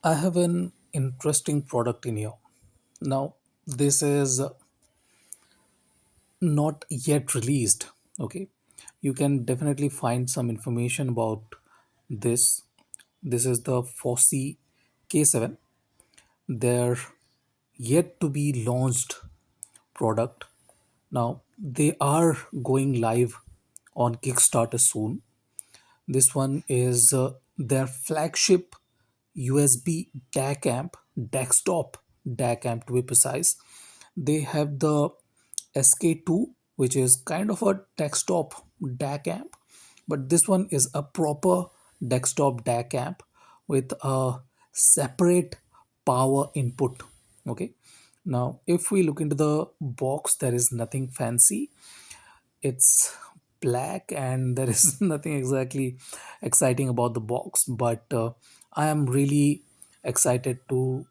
I have an interesting product in here. Now, this is not yet released. Okay, you can definitely find some information about this. This is the Fosi K7. They're yet to be launched product. Now, they are going live on Kickstarter soon. This one is their flagship USB DAC amp, desktop DAC amp to be precise. They have the SK2, which is kind of a desktop DAC amp, but this one is a proper desktop DAC amp with a separate power input. Okay, now if we look into the box, there is nothing fancy. It's black and there is nothing exactly exciting about the box, but I am really excited to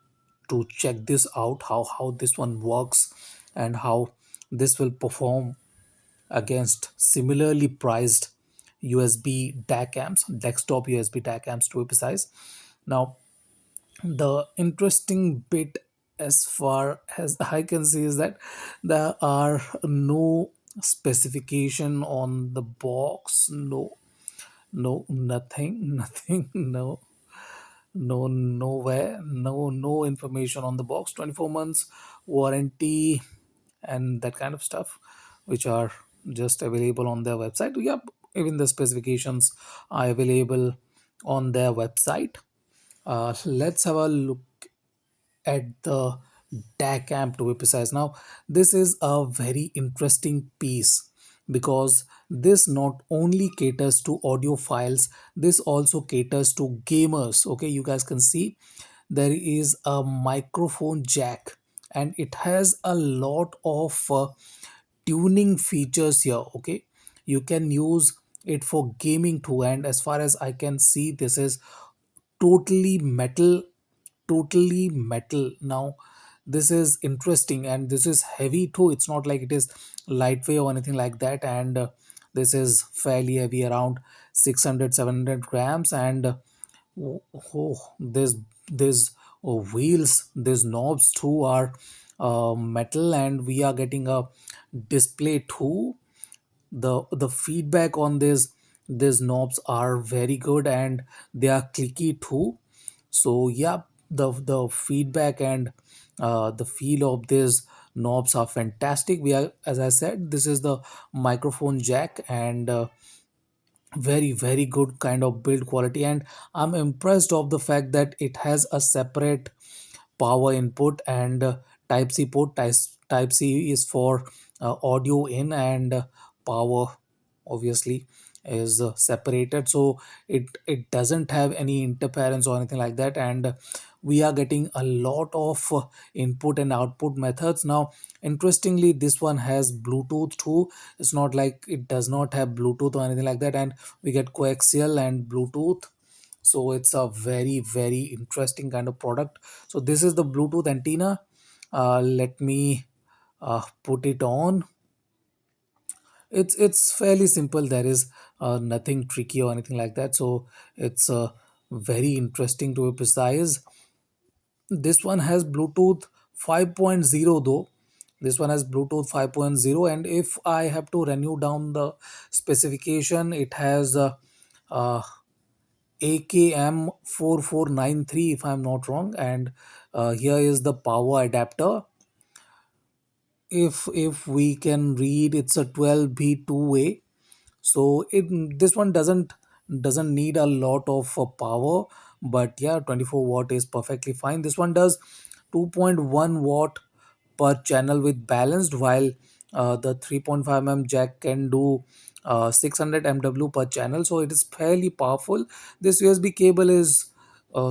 check this out, how this one works and how this will perform against similarly priced USB DAC amps, desktop USB DAC amps to be precise. Now, the interesting bit, as far as I can see, is that there are no specification on the box. No, no, nothing, nothing, no, no, nowhere, no information on the box. 24 months warranty and that kind of stuff, which are just available on their website. Yep, even the specifications are available on their website. Let's have a look at the DAC amp to be precise. Now, this is a very interesting piece because this not only caters to audiophiles, this also caters to gamers. Okay, you guys can see there is a microphone jack and it has a lot of tuning features here. Okay, you can use it for gaming too, and as far as I can see, this is totally metal, totally metal. Now, this is interesting and this is heavy too. It's not like it is lightweight or anything like that. And this is fairly heavy, around 600 700 grams. And there's wheels, there's knobs too are metal, and we are getting a display too. The feedback on this, these knobs are very good and they are clicky too. So yeah, the feedback and the feel of these knobs are fantastic. We are, as I said, this is the microphone jack, and very good kind of build quality, and I'm impressed of the fact that it has a separate power input and type C port. Type C is for audio in, and power obviously is separated, so it doesn't have any interference or anything like that. And we are getting a lot of input and output methods. Now, interestingly, this one has Bluetooth too. It's not like it does not have Bluetooth or anything like that, and we get coaxial and Bluetooth. So it's a very interesting kind of product. So this is the Bluetooth antenna. Let me put it on. It's fairly simple. There is nothing tricky or anything like that, so it's very interesting to be precise. This one has Bluetooth 5.0 though. This one has Bluetooth 5.0, and if I have to run you down the specification, it has uh, AKM 4493 if I'm not wrong. And here is the power adapter. If we can read, it's a 12B two-way. So this one doesn't need a lot of power, but yeah, 24 watt is perfectly fine. This one does 2.1 watt per channel with balanced, while the 3.5 mm jack can do 600 mw per channel, so it is fairly powerful. This USB cable is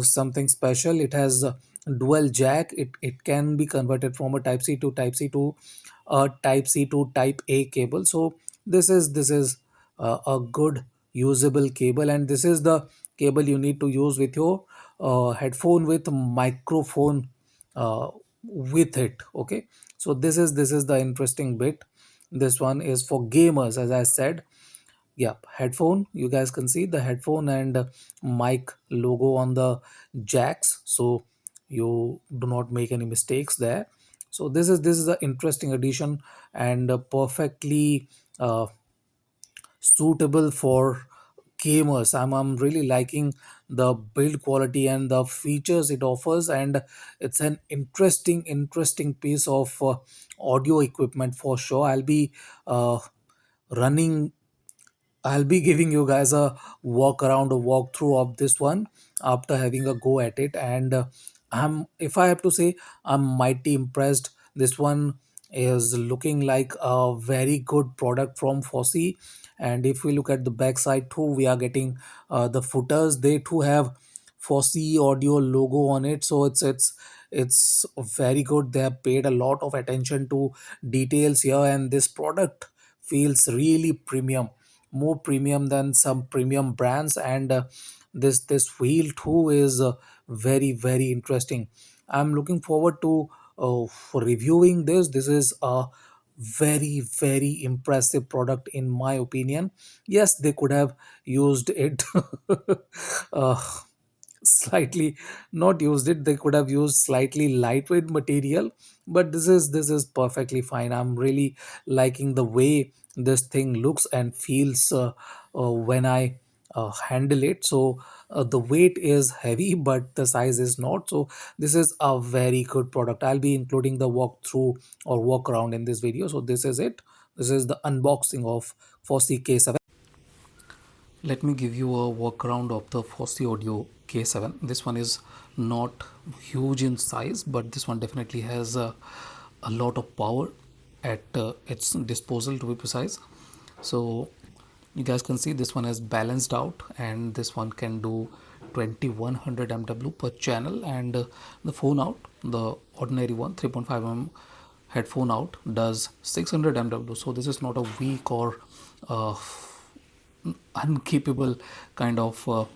something special. It has a dual jack. It can be converted from a type C to type C to type A cable. So this is a good usable cable, and this is the cable you need to use with your headphone with microphone with it. Okay, so this is the interesting bit. This one is for gamers, as I said. Yeah, headphone, you guys can see the headphone and mic logo on the jacks, so you do not make any mistakes there. So this is an interesting addition and perfectly suitable for gamers. I'm really liking the build quality and the features it offers, and it's an interesting piece of audio equipment for sure. Uh, running I'll be giving you guys a walk around, a walkthrough of this one after having a go at it. And if I have to say, I'm mighty impressed. This one is looking like a very good product from Fosi. And if we look at the backside too, we are getting the footers. They too have Fosi Audio logo on it, so it's very good. They have paid a lot of attention to details here, and this product feels really premium, more premium than some premium brands. And this wheel too is very interesting. I'm looking forward to for reviewing this is a very impressive product in my opinion. Yes, they could have used it uh, slightly, not used it, they could have used slightly lightweight material, but this is perfectly fine. I'm really liking the way this thing looks and feels when I handle it. So the weight is heavy but the size is not, so this is a very good product. I'll be including the walkthrough or walk around in this video. So this is it. This is the unboxing of Fosi K7. Let me give you a walk around of the Fosi Audio K7. This one is not huge in size, but this one definitely has a lot of power at its disposal, to be precise. So you guys can see this one is balanced out, and this one can do 2100 mW per channel. And the phone out, the ordinary one, 3.5 headphone out, does 600 mW. So this is not a weak or uncapable kind of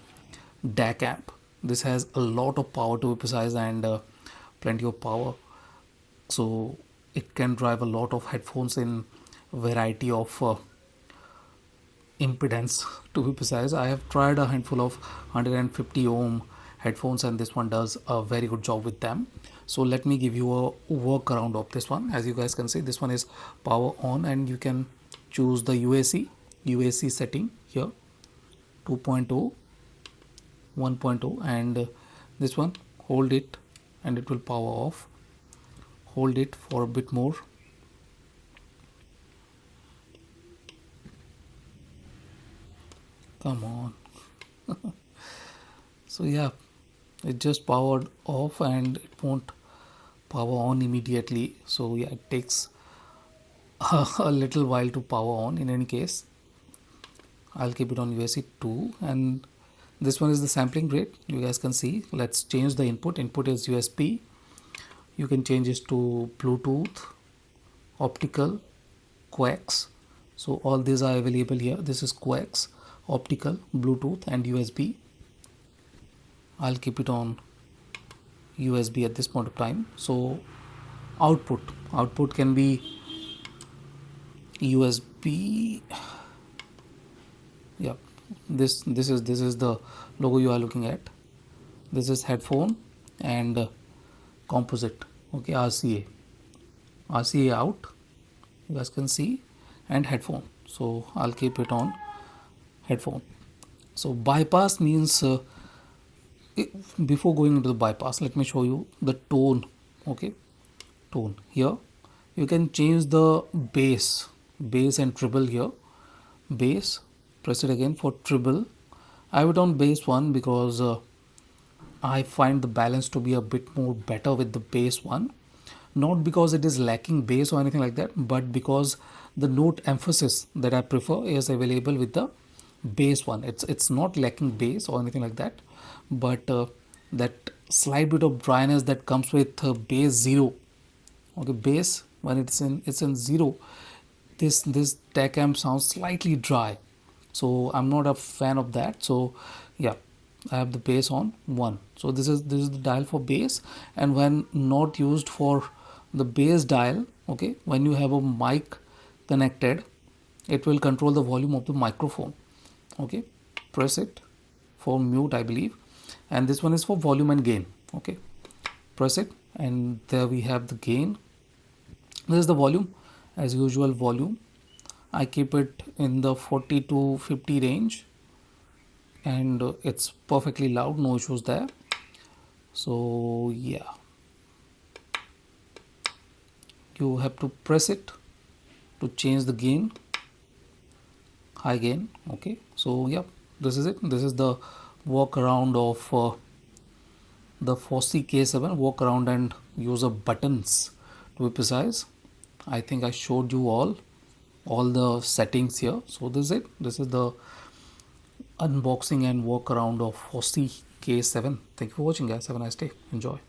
DAC amp. This has a lot of power, to be precise, and plenty of power. So it can drive a lot of headphones in variety of impedance, to be precise. I have tried a handful of 150 ohm headphones, and this one does a very good job with them. So let me give you a workaround of this one. As you guys can see, this one is power on, and you can choose the UAC setting here, 2.0, 1.0, and this one, hold it and it will power off. Hold it for a bit more. Come on. So yeah, it just powered off and it won't power on immediately. So yeah, it takes a little while to power on. In any case, I'll keep it on USC 2, and this one is the sampling rate. You guys can see. Let's change the input. Input is USB. You can change this to Bluetooth, optical, coax. So all these are available here. This is coax, optical, Bluetooth, and USB. I'll keep it on USB at this point of time. So output can be USB. Yeah, this is the logo you are looking at. This is headphone and composite. Okay, RCA out. You guys can see, and headphone. So I'll keep it on headphone. So bypass means before going into the bypass, let me show you the tone. Okay, tone here. You can change the bass and treble here. Bass, press it again for treble. I have it on bass 1 because I find the balance to be a bit more better with the bass one. Not because it is lacking bass or anything like that, but because the note emphasis that I prefer is available with the bass one. It's not lacking bass or anything like that, but that slight bit of dryness that comes with bass 0. Okay, bass when it's in 0, this DAC amp sounds slightly dry, so I'm not a fan of that. So yeah, I have the bass on 1. So this is the dial for bass. And when not used for the bass dial, okay, when you have a mic connected, it will control the volume of the microphone. Okay, press it for mute, I believe, and this one is for volume and gain. Okay, press it, and there we have the gain. This is the volume, as usual volume. I keep it in the 40 to 50 range, and it's perfectly loud, no issues there. So yeah, you have to press it to change the gain, high gain. Okay, so yeah, this is it. This is the workaround of the Fosi K7. Walk around and use of buttons, to be precise. I think I showed you all the settings here. So this is it. This is the unboxing and walk around of Fosi K7. Thank you for watching, guys. Have a nice day. Enjoy.